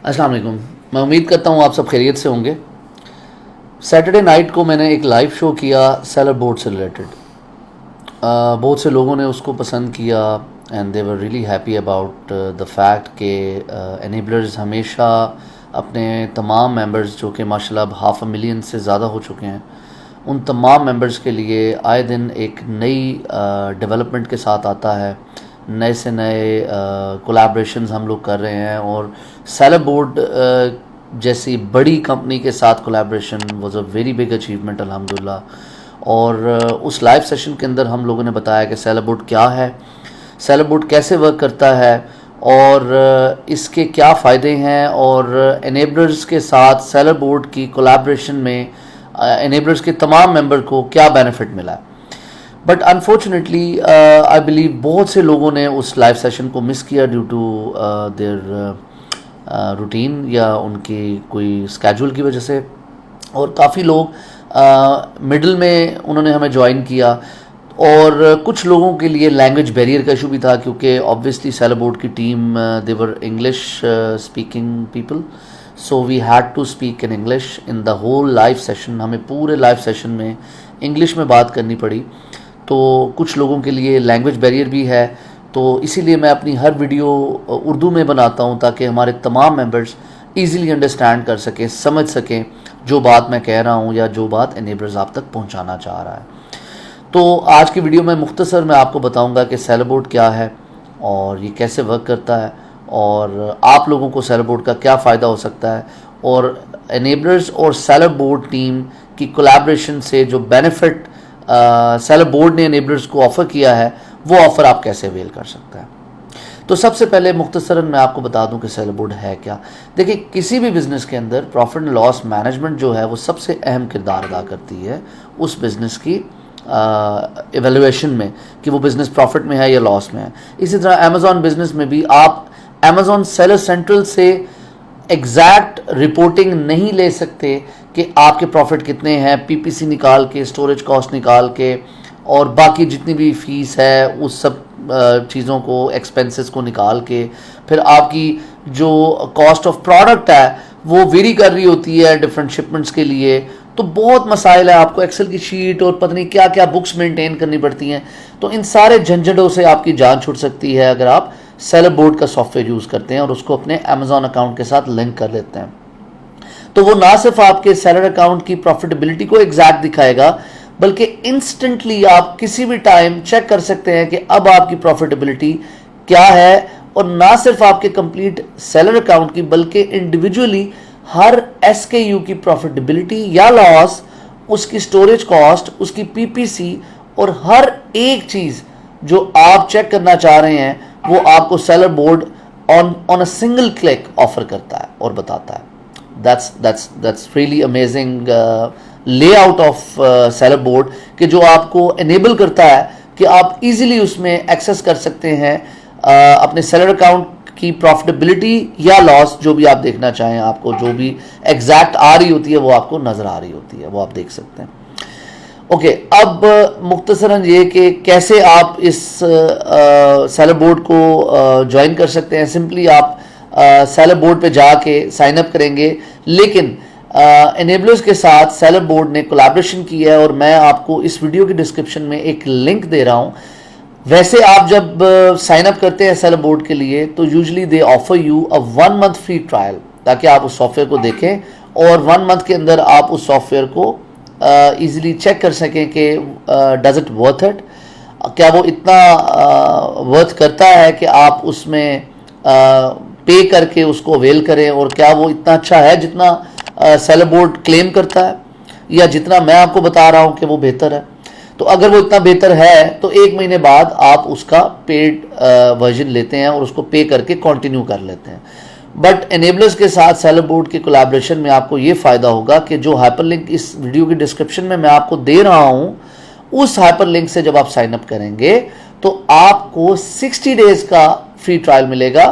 अस्सलाम वालेकुम। मैं उम्मीद करता हूँ आप सब खैरियत से होंगे। सैटरडे नाइट को मैंने एक लाइव शो किया सेलर बोर्ड से रिलेटेड। बहुत से लोगों ने उसको पसंद किया and they were really happy about the fact कि एनेबलर्स हमेशा अपने तमाम मेंबर्स जो कि माशाल्लाह अब 500,000 से ज़्यादा हो चुके हैं, उन तमाम मेंबर्स के लिए आए दिन एक नई डेवलपमेंट के साथ आता है। नए से नए कोलैबोरेशंस हम लोग कर रहे हैं और सेलर बोर्ड जैसी बड़ी कंपनी के साथ collaboration was a very big achievement अल्हम्दुलिल्लाह। और उस लाइव सेशन के अंदर हम लोगों ने बताया कि सेलर बोर्ड क्या है, सेलर बोर्ड कैसे वर्क करता है और इसके क्या फ़ायदे हैं और एनेबलर्स के साथ सेलर बोर्ड की कोलैबोरेशन में एनेबलर्स के तमाम मेंबर को क्या बेनिफिट मिला है। बट अनफॉर्चुनेटली आई बिलीव बहुत से लोगों ने उस लाइव सेशन को मिस किया ड्यू टू देयर रूटीन या उनकी कोई स्केड्यूल की वजह से, और काफ़ी लोग मिडल में उन्होंने हमें ज्वाइन किया। और कुछ लोगों के लिए लैंग्वेज बैरियर का इशू भी था क्योंकि ऑब्वियसली सेलर बोर्ड की team they were English speaking people, so we had to speak in English in the whole live session. हमें पूरे लाइव सेशन में इंग्लिश में बात करनी पड़ी, तो कुछ लोगों के लिए लैंग्वेज बैरियर भी है। तो इसीलिए मैं अपनी हर वीडियो उर्दू में बनाता हूँ ताकि हमारे तमाम मेंबर्स इजीली अंडरस्टैंड कर सकें, समझ सकें जो बात मैं कह रहा हूँ या जो बात एनेबलर्स आप तक पहुँचाना चाह रहा है। तो आज की वीडियो में मुख्तसर मैं आपको बताऊँगा कि सेलर बोर्ड क्या है और ये कैसे वर्क करता है और आप लोगों को सेलर बोर्ड का क्या फ़ायदा हो सकता है, और एनेबलर्स और सेलर बोर्ड टीम की कोलैबोरेशन से जो बेनिफिट सेलर बोर्ड ने एनेबलर्स को ऑफ़र किया है वो ऑफ़र आप कैसे अवेल कर सकते हैं। तो सबसे पहले मुख्तसरन मैं आपको बता दूं कि सेलर बोर्ड है क्या। देखिए, किसी भी बिज़नेस के अंदर प्रॉफिट एंड लॉस मैनेजमेंट जो है वो सबसे अहम किरदार अदा करती है उस बिज़नेस की एवेल्युएशन में कि वो बिज़नेस प्रॉफिट में है या लॉस में है। इसी तरह अमेज़ॉन बिज़नेस में भी आप अमेज़ॉन सेलर सेंट्रल से एग्जैक्ट रिपोर्टिंग नहीं ले सकते कि आपके प्रॉफिट कितने हैं, पीपीसी निकाल के, स्टोरेज कॉस्ट निकाल के और बाकी जितनी भी फ़ीस है उस सब चीज़ों को, एक्सपेंसेस को निकाल के फिर आपकी जो कॉस्ट ऑफ प्रोडक्ट है वो वेरी कर रही होती है डिफरेंट शिपमेंट्स के लिए। तो बहुत मसाइल है, आपको एक्सेल की शीट और पता नहीं क्या क्या बुक्स मेंटेन करनी पड़ती हैं। तो इन सारे झंझटों से आपकी जान छूट सकती है अगर आप सेलर बोर्ड का सॉफ्टवेयर यूज़ करते हैं और उसको अपने अमेज़ॉन अकाउंट के साथ लिंक कर लेते हैं। तो वो ना सिर्फ आपके सेलर अकाउंट की प्रॉफिटेबिलिटी को एग्जैक्ट दिखाएगा बल्कि इंस्टेंटली आप किसी भी टाइम चेक कर सकते हैं कि अब आपकी प्रॉफिटेबिलिटी क्या है, और ना सिर्फ आपके कंप्लीट सेलर अकाउंट की बल्कि इंडिविजुअली हर एसकेयू की प्रॉफिटेबिलिटी या लॉस, उसकी स्टोरेज कॉस्ट, उसकी पीपीसी और हर एक चीज़ जो आप चेक करना चाह रहे हैं वो आपको seller board on a single click offer करता है और बताता है। that's really amazing layout of seller board कि जो आपको एनेबल करता है कि आप इजीली उसमें एक्सेस कर सकते हैं अपने सेलर अकाउंट की प्रॉफिटेबिलिटी या लॉस, जो भी आप देखना चाहें, आपको जो भी एग्जैक्ट आ रही होती है वो आपको नज़र आ रही होती है, वो आप देख सकते हैं। ओके, अब मुख्तसरन ये कि कैसे आप इस सेलर बोर्ड को ज्वाइन कर सकते हैं। सिंपली आप सेलर बोर्ड पे जाके साइन अप करेंगे, लेकिन एनेबलर्स के साथ सेलर बोर्ड ने कोलैबोरेशन की है और मैं आपको इस वीडियो की डिस्क्रिप्शन में एक लिंक दे रहा हूँ। वैसे आप जब साइन अप करते हैं सेलर बोर्ड के लिए तो usually they offer you a 1 month free trial ताकि आप उस सॉफ्टवेयर को देखें और 1 मंथ के अंदर आप उस सॉफ्टवेयर को इजीली चेक कर सकें कि डज इट वर्थ इट, क्या वो इतना वर्थ करता है कि आप उसमें पे करके उसको अवेल करें, और क्या वो इतना अच्छा है जितना सेलर बोर्ड क्लेम करता है या जितना मैं आपको बता रहा हूँ कि वो बेहतर है। तो अगर वो इतना बेहतर है तो 1 महीने बाद आप उसका पेड वर्जन लेते हैं और उसको पे करके कंटिन्यू कर लेते हैं। बट एनेबलर्स के साथ सेलर बोर्ड के कोलैबोरेशन में आपको ये फ़ायदा होगा कि जो हाइपरलिंक इस वीडियो की डिस्क्रिप्शन में मैं आपको दे रहा हूँ उस हाइपरलिंक से जब आप साइन अप करेंगे तो आपको 60 डेज का फ्री ट्रायल मिलेगा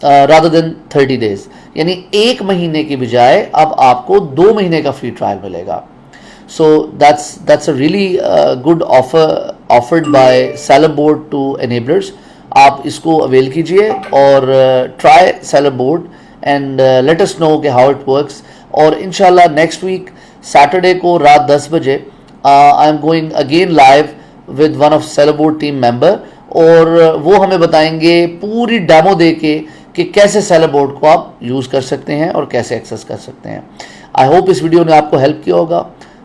रादर देन 30 डेज, यानी 1 महीने की बजाय अब आपको 2 महीने का फ्री ट्रायल मिलेगा। So that's a really good offer offered by seller board to enablers. आप इसको अवेल कीजिए और try seller board and let us know کہ ہاؤ اٹ ورکس. اور انشاءاللہ نیکسٹ ویک سیٹرڈے کو رات 10 بجے I'm going again live with one of Sellerboard team member, اور وہ ہمیں بتائیں گے پوری ڈیمو دے کے کہ کیسے سیلو بورڈ کو آپ یوز کر سکتے ہیں اور کیسے ایکسیس کر سکتے ہیں. آئی ہوپ اس ویڈیو نے آپ کو ہیلپ کیا ہوگا.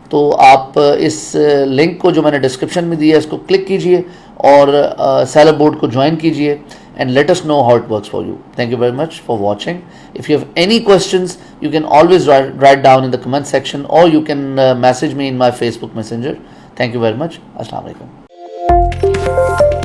تو آپ اس لنک کو جو میں نے ڈسکرپشن میں دیا ہے اس کو کلک کیجئے اور سیلو بورڈ کو جوائن کیجئے, and let us know how it works for you. Thank you very much for watching. If you have any questions, you can always write down in the comment section, or you can message me in my Facebook Messenger. Thank you very much. Assalamu alaikum.